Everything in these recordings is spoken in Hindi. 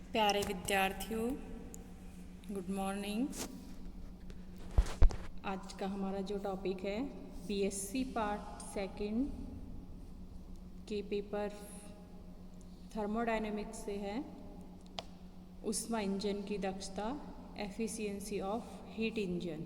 प्यारे विद्यार्थियों, गुड मॉर्निंग। आज का हमारा जो टॉपिक है बीएससी पार्ट सेकंड के पेपर थर्मोडायनेमिक्स से है। ऊष्मा इंजन की दक्षता, एफिशिएंसी ऑफ हीट इंजन।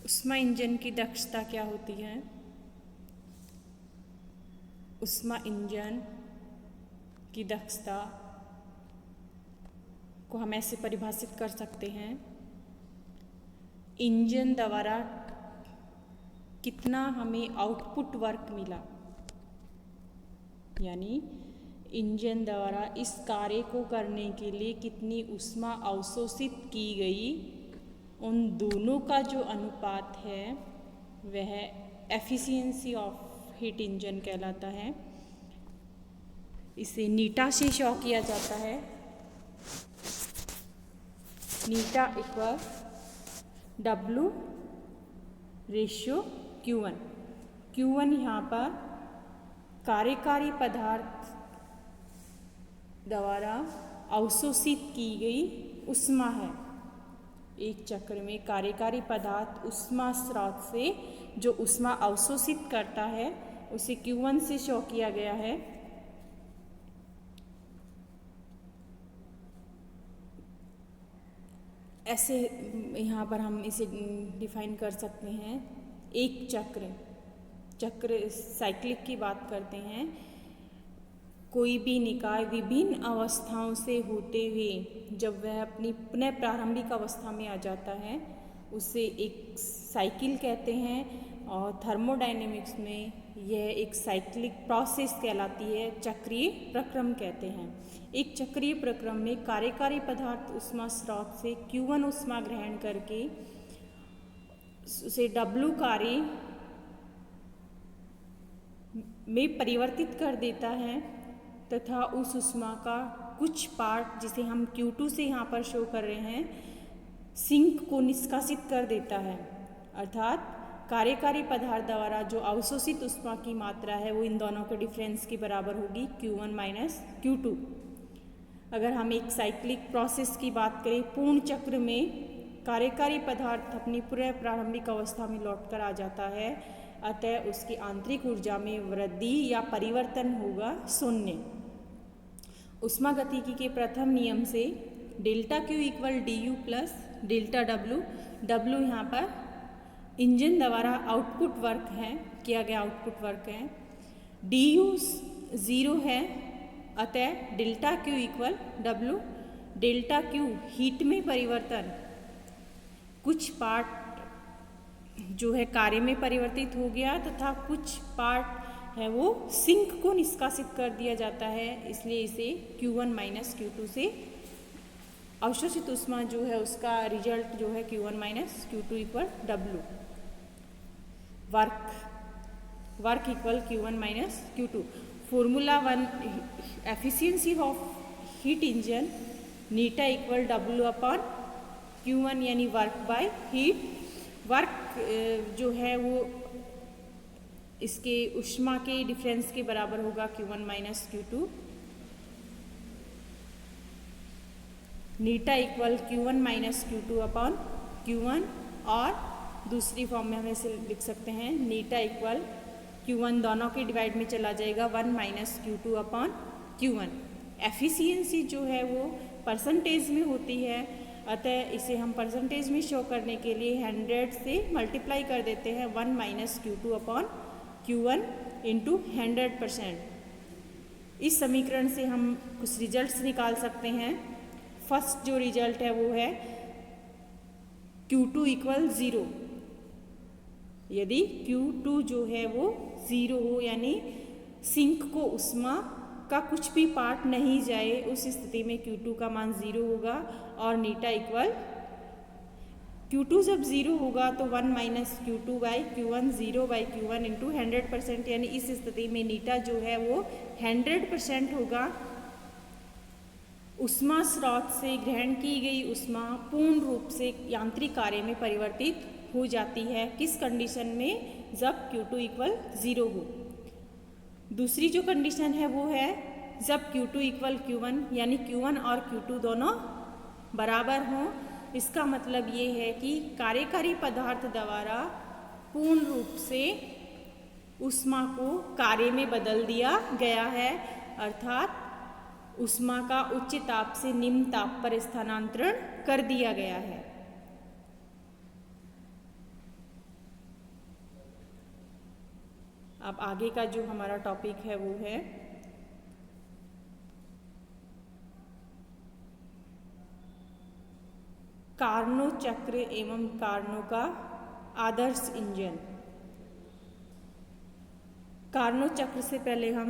ऊष्मा इंजन की दक्षता क्या होती है? ऊष्मा इंजन की दक्षता को हम ऐसे परिभाषित कर सकते हैं, इंजन द्वारा कितना हमें आउटपुट वर्क मिला, यानी इंजन द्वारा इस कार्य को करने के लिए कितनी ऊष्मा अवशोषित की गई, उन दोनों का जो अनुपात है वह एफिशिएंसी ऑफ हीट इंजन कहलाता है। इसे नीटा से शो किया जाता है। नीटा equal W ratio Q1। Q1 यहाँ पर कार्यकारी पदार्थ द्वारा अवशोषित की गई ऊष्मा है। एक चक्र में कार्यकारी पदार्थ ऊष्मा स्रोत से जो ऊष्मा अवशोषित करता है उसे Q1 से शो किया गया है। ऐसे यहाँ पर हम इसे डिफाइन कर सकते हैं। एक चक्र साइक्लिक की बात करते हैं। कोई भी निकाय विभिन्न अवस्थाओं से होते हुए जब वह अपनी पुनः प्रारंभिक अवस्था में आ जाता है उसे एक साइकिल कहते हैं, और थर्मोडायनेमिक्स में यह एक साइक्लिक प्रोसेस कहलाती है, चक्रीय प्रक्रम कहते हैं। एक चक्रीय प्रक्रम में कार्यकारी पदार्थ ऊष्मा स्रोत से Q1 ऊष्मा ग्रहण करके उसे W कार्य में परिवर्तित कर देता है तथा उस ऊष्मा का कुछ पार्ट, जिसे हम Q2 से यहाँ पर शो कर रहे हैं, सिंक को निष्कासित कर देता है। अर्थात कार्यकारी पदार्थ द्वारा जो अवशोषित ऊष्मा की मात्रा है वो इन दोनों के डिफरेंस के बराबर होगी, Q1 माइनस Q2। अगर हम एक साइक्लिक प्रोसेस की बात करें, पूर्ण चक्र में कार्यकारी पदार्थ अपनी पूरे प्रारंभिक अवस्था में लौटकर आ जाता है, अतः उसकी आंतरिक ऊर्जा में वृद्धि या परिवर्तन होगा शून्य। ऊष्मा गतिकी के प्रथम नियम से delta Q equal du plus delta W। W यहाँ पर इंजन द्वारा आउटपुट वर्क है, किया गया आउटपुट वर्क है। du 0 है, अतः delta Q equal W। Delta Q heat में परिवर्तन, कुछ पार्ट जो है कार्य में परिवर्तित हो गया तथा कुछ पार्ट है वो सिंक को निष्कासित कर दिया जाता है, इसलिए इसे Q1 माइनस Q2 से अवशोषित ऊष्मा जो है उसका रिजल्ट जो है Q1 minus Q2 equal W। Work equal Q1 minus Q2। Formula 1 efficiency of heat engine, Neeta equal W upon Q1 यानी वर्क बाय हीट। वर्क जो है वो इसके ऊष्मा के डिफरेंस के बराबर होगा Q1 minus Q2। Eta equal Q1 minus Q2 upon Q1, और दूसरी फॉर्म में हम इसे लिख सकते हैं नीटा इक्वल Q1 दोनों के डिवाइड में चला जाएगा 1 minus Q2 upon Q1। Efficiency जो है वो परसेंटेज में होती है, अतः इसे हम परसेंटेज में शो करने के लिए 100 से मल्टीप्लाई कर देते हैं 1 minus Q2 upon Q1 into 100%। इस समीकरण से हम कुछ रिजल्ट्स निकाल सकते हैं। फर्स्ट जो रिजल्ट है वो है Q2 इक्वल 0। यदि Q2 जो है वो 0 हो, यानी सिंक को ऊष्मा का कुछ भी पार्ट नहीं जाए, उस स्थिति में Q2 का मान 0 होगा। और नीटा इक्वल Q2 जब 0 होगा तो 1 minus Q2 by Q1, 0 by Q1 into 100%, यानी इस स्थिति में नीटा जो है वो 100% होगा। ऊष्मा स्रोत से ग्रहण की गई ऊष्मा पूर्ण रूप से यांत्रिक कार्य में परिवर्तित हो जाती है। किस कंडीशन में? जब Q2 इक्वल 0 हो। दूसरी जो कंडीशन है वो है जब Q2 इक्वल Q1, यानी Q1 और Q2 दोनों बराबर हों। इसका मतलब ये है कि कार्यकारी पदार्थ द्वारा पूर्ण रूप से ऊष्मा को कार्य में बदल दिया गया है, अर्थात ऊष्मा का उच्च ताप से निम्न ताप पर स्थानांतरण कर दिया गया है। अब आगे का जो हमारा टॉपिक है वो है कार्नोट चक्र एवं कार्नोट का आदर्श इंजन। कार्नोट चक्र से पहले हम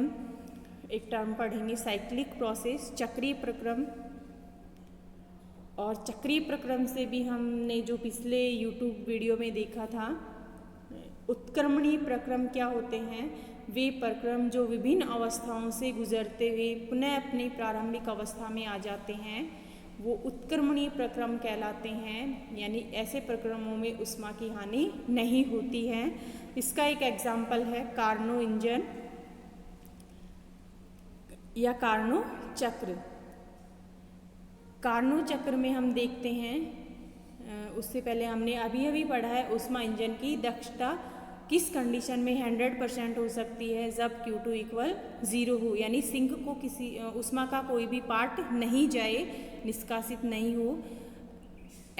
एक टर्म पढ़ेंगे, साइक्लिक प्रोसेस, चक्रीय प्रक्रम। और चक्रीय प्रक्रम से भी हमने जो पिछले यूट्यूब वीडियो में देखा था, उत्क्रमणीय प्रक्रम क्या होते हैं? वे प्रक्रम जो विभिन्न अवस्थाओं से गुजरते हुए पुनः अपनी प्रारंभिक अवस्था में आ जाते हैं, वो उत्क्रमणीय प्रक्रम कहलाते हैं। यानी ऐसे प्रक्रमों में ऊष्मा की हानि नहीं होती है। इसका एक एग्जाम्पल है कार्नो इंजन या कार्नो चक्र। कार्नो चक्र में हम देखते हैं, उससे पहले हमने अभी पढ़ा है ऊष्मा इंजन की दक्षता किस कंडीशन में 100% हो सकती है? जब Q2 इक्वल 0 हो, यानी सिंक को किसी ऊष्मा का कोई भी पार्ट नहीं जाए, निष्कासित नहीं हो।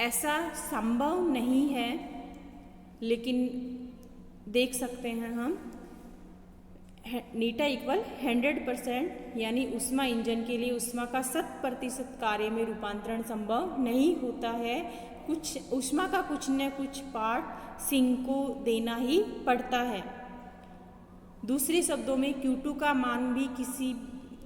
ऐसा संभव नहीं है, लेकिन देख सकते हैं हम नीटा इक्वल 100%, यानी ऊष्मा इंजन के लिए ऊष्मा का 100% कार्य में रूपांतरण संभव नहीं होता है। कुछ ऊष्मा का कुछ न कुछ पार्ट सिंक को देना ही पड़ता है। दूसरे शब्दों में Q2 का मान भी किसी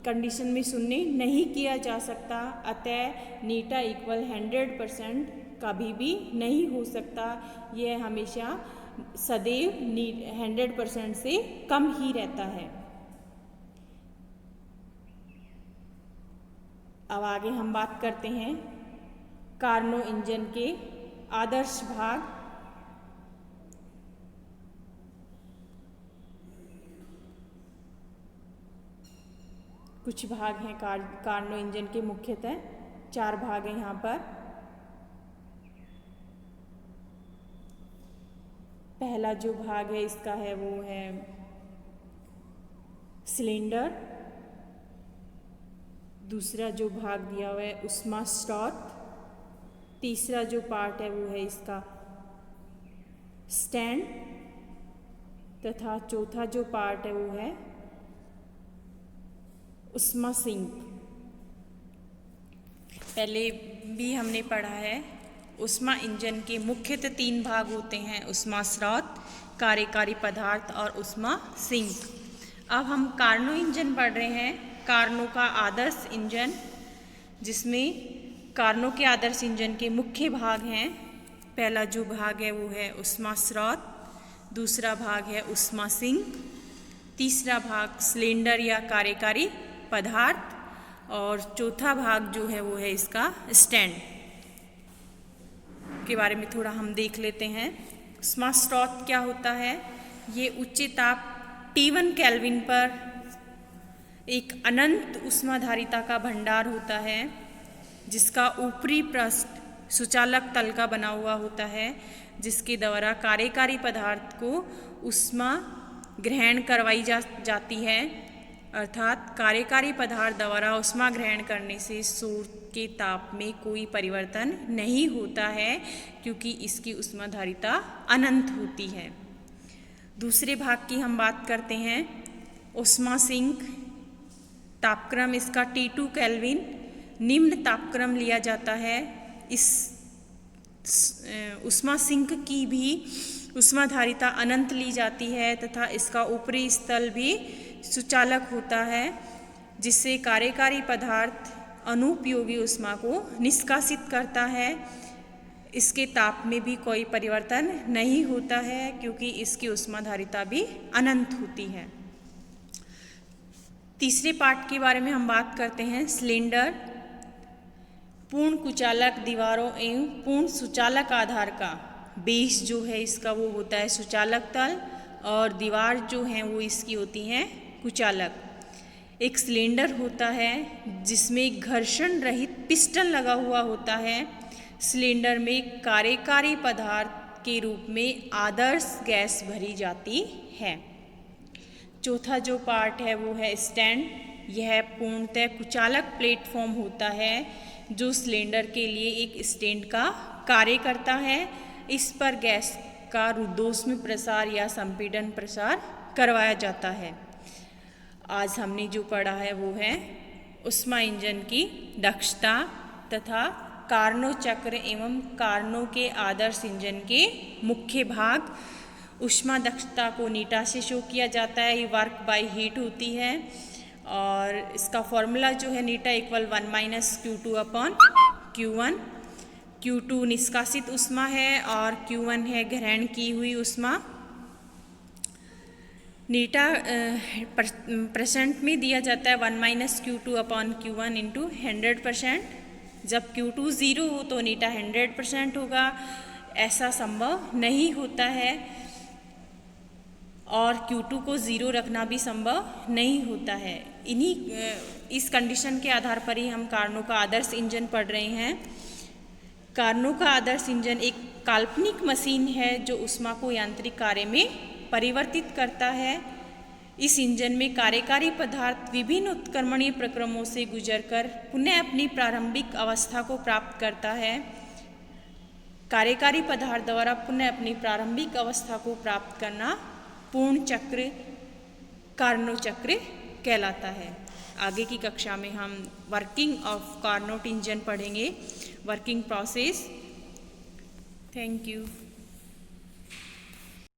कंडीशन में शून्य नहीं किया जा सकता, अतः नीटा इक्वल 100% कभी भी नहीं हो सकता। यह हमेशा सदैव 100% से कम ही रहता है। अब आगे हम बात करते हैं कार्नो इंजन के आदर्श भाग। कुछ भाग हैं कार्नो इंजन के, मुख्यतः 4 भाग हैं यहाँ पर। पहला जो भाग है इसका है वो है सिलेंडर। दूसरा जो भाग दिया हुआ है ऊष्मा स्रोत। तीसरा जो पार्ट है वो है इसका स्टैंड, तथा चौथा जो पार्ट है वो है ऊष्मा सिंक। पहले भी हमने पढ़ा है ऊष्मा इंजन के मुख्यतः 3 भाग होते हैं, ऊष्मा स्रोत, कार्यकारी पदार्थ और ऊष्मा सिंक। अब हम कार्नो इंजन पढ़ रहे हैं, कार्नो का आदर्श इंजन, जिसमें कार्नो के आदर्श इंजन के मुख्य भाग हैं। पहला जो भाग है वो है ऊष्मा स्रोत, दूसरा भाग है ऊष्मा सिंक, तीसरा भाग सिलेंडर या कार्यकारी पदार्थ, और चौथा भाग जो है वो है इसका स्टैंड। के बारे में थोड़ा हम देख लेते हैं। ऊष्मा स्रोत क्या होता है? ये उच्च ताप T1 केल्विन पर एक अनंत ऊष्माधारिता का भंडार होता है, जिसका ऊपरी पृष्ठ सुचालक तल का बना हुआ होता है, जिसके द्वारा कार्यकारी पदार्थ को ऊष्मा ग्रहण करवाई जाती है। अर्थात कार्यकारी पदार्थ द्वारा ऊष्मा ग्रहण करने से स्रोत के ताप में कोई परिवर्तन नहीं होता है, क्योंकि इसकी ऊष्माधारिता अनंत होती है। दूसरे भाग की हम बात करते हैं ऊष्मा सिंक। तापक्रम इसका T2 केल्विन निम्न तापक्रम लिया जाता है। इस ऊष्मा सिंक की भी ऊष्माधारिता अनंत ली जाती है, तथा इसका ऊपरी स्थल भी सुचालक होता है, जिससे कार्यकारी पदार्थ अनुपयोगी ऊष्मा को निष्कासित करता है। इसके ताप में भी कोई परिवर्तन नहीं होता है, क्योंकि इसकी ऊष्माधारिता भी अनंत होती है। तीसरे पार्ट के बारे में हम बात करते हैं सिलेंडर। पूर्ण कुचालक दीवारों एवं पूर्ण सुचालक आधार का बेस जो है इसका वो होता है सुचालक तल, और दीवार जो हैं वो इसकी होती हैं कुचालक। एक सिलेंडर होता है जिसमें घर्षण रहित पिस्टन लगा हुआ होता है। सिलेंडर में कार्यकारी पदार्थ के रूप में आदर्श गैस भरी जाती है। चौथा जो पार्ट है वो है स्टैंड। यह पूर्णतः कुचालक प्लेटफॉर्म होता है जो सिलेंडर के लिए एक स्टैंड का कार्य करता है। इस पर गैस का रुद्धोष्म प्रसार या संपीड़न प्रसार करवाया जाता है। आज हमने जो पढ़ा है वो है ऊष्मा इंजन की दक्षता तथा कार्नो चक्र एवं कार्नो के आदर्श इंजन के मुख्य भाग। ऊष्मा दक्षता को नीटा से शो किया जाता है, ये वर्क बाय हीट होती है, और इसका फॉर्मूला जो है नीटा equal 1 - Q2 upon Q1। Q2 निष्कासित ऊष्मा है और Q1 है ग्रहण की हुई ऊष्मा। नीटा परसेंट में दिया जाता है 1 - Q2 अपॉन Q1 इंटू 100%। जब Q2 0 हो तो नीटा 100% होगा, ऐसा संभव नहीं होता है, और Q2 को 0 रखना भी संभव नहीं होता है। इस कंडीशन के आधार पर ही हम कार्नो का आदर्श इंजन पढ़ रहे हैं। कार्नो का आदर्श इंजन एक काल्पनिक मशीन है जो ऊष्मा को यांत्रिक कार्य में परिवर्तित करता है। इस इंजन में कार्यकारी पदार्थ विभिन्न उत्क्रमणीय प्रक्रमों से गुजरकर पुनः अपनी प्रारंभिक अवस्था को प्राप्त करता है। कार्यकारी पदार्थ द्वारा पुनः अपनी प्रारंभिक अवस्था को प्राप्त करना पूर्ण चक्र कार्नो चक्र कहलाता है। आगे की कक्षा में हम वर्किंग ऑफ कार्नोट इंजन पढ़ेंगे, वर्किंग प्रोसेस। Thank you.